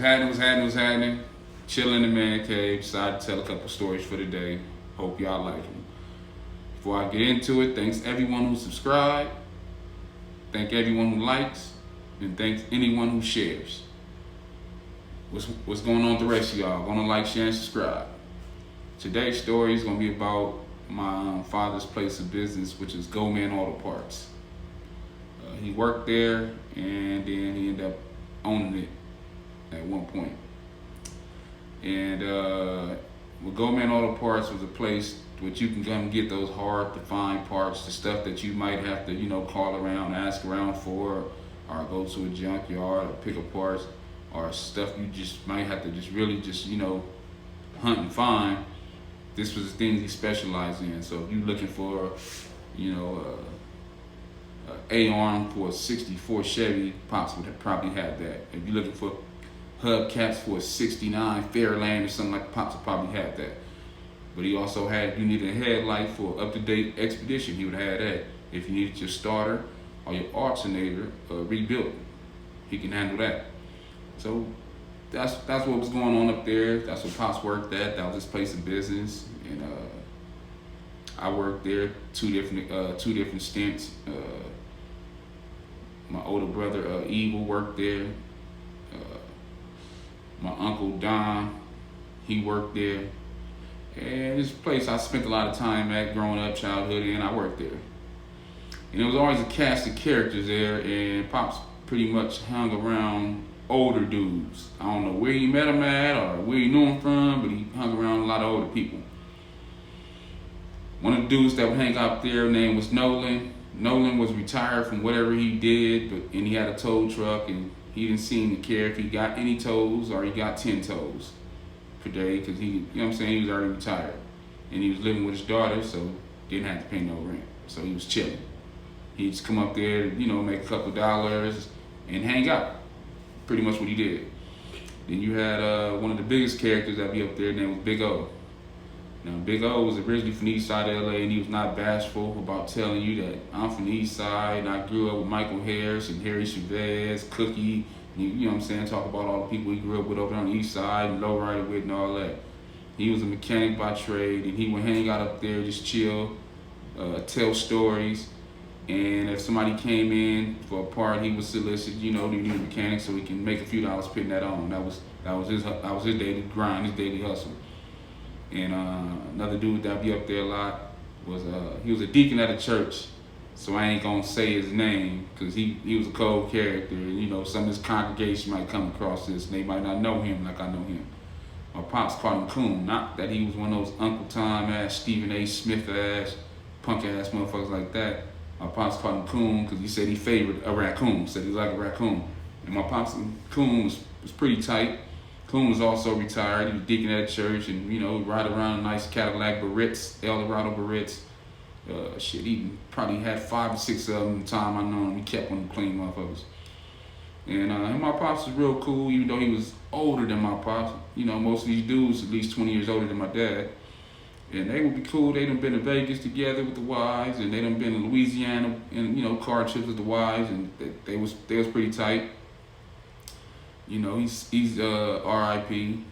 What's happening? Chilling in the man cave. Decided to tell a couple stories for the day. Hope y'all like them. Before I get into it, thanks everyone who subscribed. Thank everyone who likes. And thanks anyone who shares. What's going on with the rest of y'all? Gonna like, share, and subscribe. Today's story is gonna be about my father's place of business, which is Goldman Auto Parts. He worked there, and then he ended up owning it at one point. And with Goldman Auto Parts was a place which you can come get those hard to find parts, the stuff that you might have to, call around, ask around for, or go to a junkyard or pick up parts, or stuff you just might have to really hunt and find. This was the things he specialized in. So if you're looking for, A-arm for a 64 Chevy, Pops would probably have that. If you're looking for hubcaps for a 69 Fairlane or something like, Pops would probably have that. But he also had, if you needed a headlight for up-to-date Expedition, he would have that. If you needed your starter or your alternator rebuilt, he can handle that. So that's what was going on up there. That's what Pops worked at. That was his place of business, and I worked there two different stints. My older brother Evil worked there. My uncle Don, he worked there. And this place I spent a lot of time at growing up, childhood, and I worked there. And there was always a cast of characters there, and Pops pretty much hung around older dudes. I don't know where he met them at or where he knew them from, but he hung around a lot of older people. One of the dudes that would hang out there, name was Nolan. Nolan was retired from whatever he did, and he had a tow truck, and he didn't seem to care if he got any tows or he got 10 tows per day, because he was already retired. And he was living with his daughter, so didn't have to pay no rent. So he was chilling. He'd just come up there, make a couple dollars and hang out. Pretty much what he did. Then you had one of the biggest characters that be up there, named was Big O. Now, Big O was originally from the east side of LA, and he was not bashful about telling you that I'm from the east side, and I grew up with Michael Harris and Harry Chavez, Cookie, talk about all the people he grew up with over on the east side and lowrider with and all that. He was a mechanic by trade, and he would hang out up there, just chill, tell stories, and if somebody came in for a part, he would solicit, do you need a mechanic so he can make a few dollars putting that on. That was his daily grind, his daily hustle. And another dude that be up there a lot was he was a deacon at a church, so I ain't gonna say his name because he was a cold character. And, some of his congregation might come across this and they might not know him like I know him. My Pops called him Coon, not that he was one of those Uncle Tom ass, Stephen A. Smith ass, punk ass motherfuckers like that. My Pops called him Coon because he said he favored a raccoon, said he liked a raccoon. And my Pops and Coon was pretty tight. Coon was also retired. He was deacon at a church, and ride around a nice Cadillac Barrettes, Eldorado Barrettes. He probably had 5 or 6 of them the time I know him. He kept one of them clean motherfuckers. And my Pops was real cool, even though he was older than my Pops. Most of these dudes at least 20 years older than my dad. And they would be cool. They done been to Vegas together with the wives, and they done been to Louisiana and car trips with the wives, and they was pretty tight. He's R.I.P.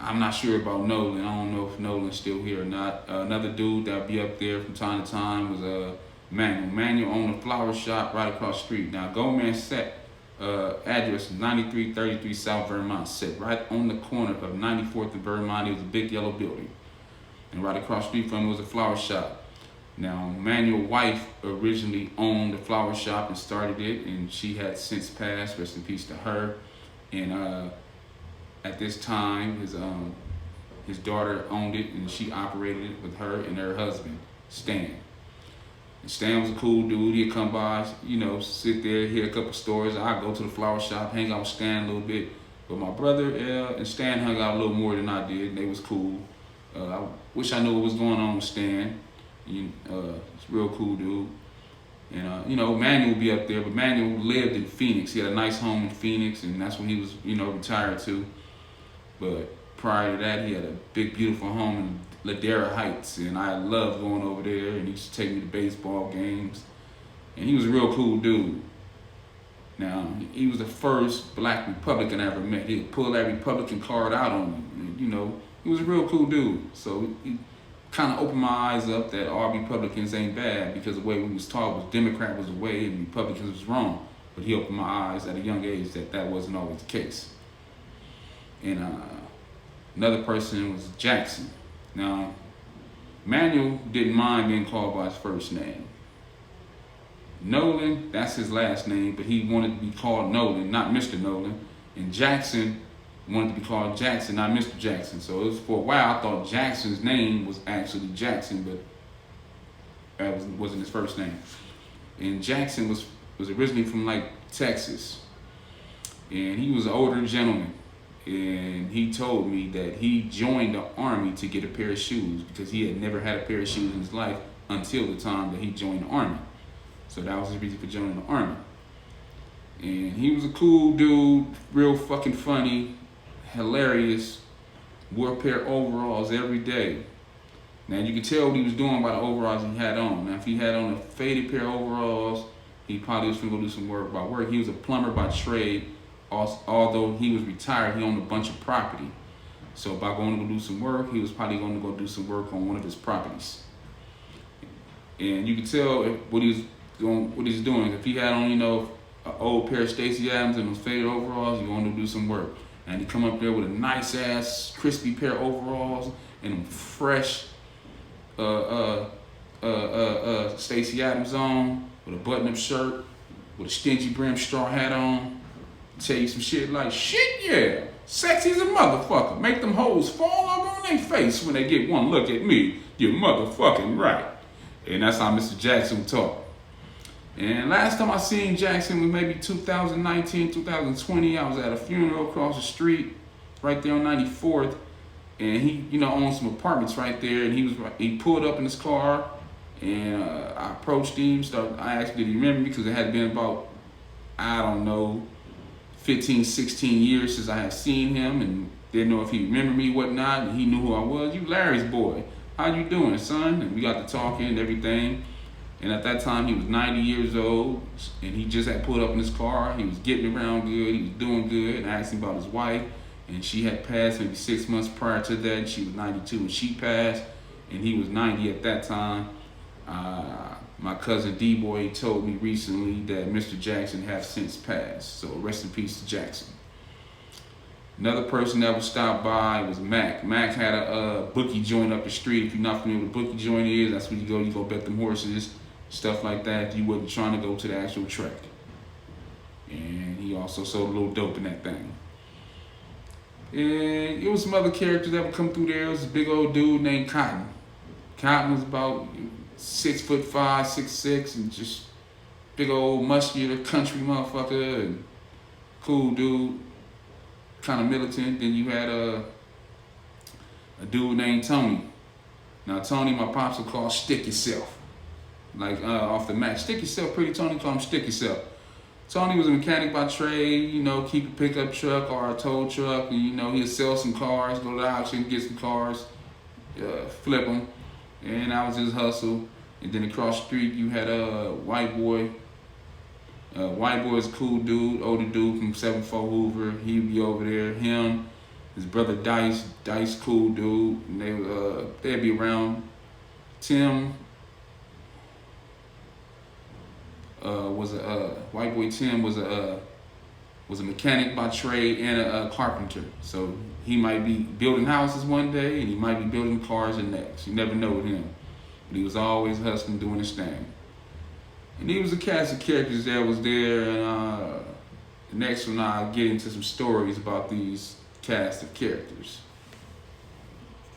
I'm not sure about Nolan. I don't know if Nolan's still here or not. Another dude that be up there from time to time was Manuel. Manuel owned a flower shop right across the street. Now, Goldman set address 9333 South Vermont, set right on the corner of 94th and Vermont. It was a big yellow building. And right across the street from it was a flower shop. Now, Manuel's wife originally owned the flower shop and started it, and she had since passed. Rest in peace to her. And at this time, his daughter owned it, and she operated it with her and her husband, Stan. And Stan was a cool dude. He'd come by, sit there, hear a couple stories. I'd go to the flower shop, hang out with Stan a little bit. But my brother and Stan hung out a little more than I did, and they was cool. I wish I knew what was going on with Stan. He's a real cool dude. And, Manuel would be up there, but Manuel lived in Phoenix. He had a nice home in Phoenix, and that's what he was, retired to. But prior to that, he had a big, beautiful home in Ladera Heights, and I loved going over there, and he used to take me to baseball games. And he was a real cool dude. Now, he was the first black Republican I ever met. He'd pull that Republican card out on me. You know, he was a real cool dude. So he kind of opened my eyes up that all Republicans ain't bad, because the way we was taught was Democrat was the way and Republicans was wrong. But he opened my eyes at a young age that that wasn't always the case. And another person was Jackson. Now, Manuel didn't mind being called by his first name. Nolan, that's his last name, but he wanted to be called Nolan, not Mr. Nolan. And Jackson wanted to be called Jackson, not Mr. Jackson. So it was, for a while, I thought Jackson's name was actually Jackson, but that wasn't his first name. And Jackson was originally from like Texas. And he was an older gentleman. And he told me that he joined the Army to get a pair of shoes, because he had never had a pair of shoes in his life until the time that he joined the Army. So that was his reason for joining the Army. And he was a cool dude, real fucking funny, hilarious, wore a pair of overalls every day. Now you can tell what he was doing by the overalls he had on. Now if he had on a faded pair of overalls, he probably was gonna go do some work by work. He was a plumber by trade. Although he was retired, he owned a bunch of property. So by going to go do some work, he was probably going to go do some work on one of his properties. And you can tell what he's doing. If he had on, you know, an old pair of Stacey Adams and those faded overalls, he wanted to do some work. And he come up there with a nice ass, crispy pair of overalls and fresh Stacey Adams on, with a button-up shirt, with a stingy brim straw hat on. Tell you some shit like, shit yeah, sexy as a motherfucker. Make them hoes fall over on their face when they get one look at me. You're motherfucking right. And that's how Mr. Jackson talk. And last time I seen Jackson was maybe 2019, 2020. I was at a funeral across the street, right there on 94th. And he, you know, owned some apartments right there. And he pulled up in his car, and I approached him. I asked him, did he remember me? Because it had been about, I don't know, 15, 16 years since I had seen him, and didn't know if he remembered me, whatnot, and he knew who I was. You Larry's boy. How you doing, son? And we got to talking and everything. And at that time, he was 90 years old, and he just had pulled up in his car. He was getting around good. He was doing good. And I asked him about his wife, and she had passed maybe 6 months prior to that. She was 92 when she passed, and he was 90 at that time. My cousin D-Boy told me recently that Mr. Jackson has since passed. So rest in peace to Jackson. Another person that would stop by was Mac. Mac had a bookie joint up the street. If you're not familiar with what a bookie joint is, that's where you go bet them horses, stuff like that. You wasn't trying to go to the actual track. And he also sold a little dope in that thing. And it was some other characters that would come through there. It was a big old dude named Cotton. Cotton was about 6'5", 6'6", and just big old muscular country motherfucker, and cool dude, kind of militant. Then you had a dude named Tony. Now Tony, my pops would call Stick Yourself, like off the match. Stick Yourself, pretty Tony, call him Stick Yourself. Tony was a mechanic by trade, you know, keep a pickup truck or a tow truck, and you know, he'd sell some cars, go to the auction, get some cars, flip them. And that was his hustle. And then across the street, you had a White Boy. White Boy is a cool dude, older dude from 74 Hoover. He'd be over there. Him, his brother Dice, cool dude. And they'd be around. Tim White Boy Tim was a mechanic by trade and a carpenter. So he might be building houses one day, and he might be building cars the next. You never know with him. But he was always hustling, doing his thing. And he was a cast of characters that was there. And the next one, I'll get into some stories about these cast of characters.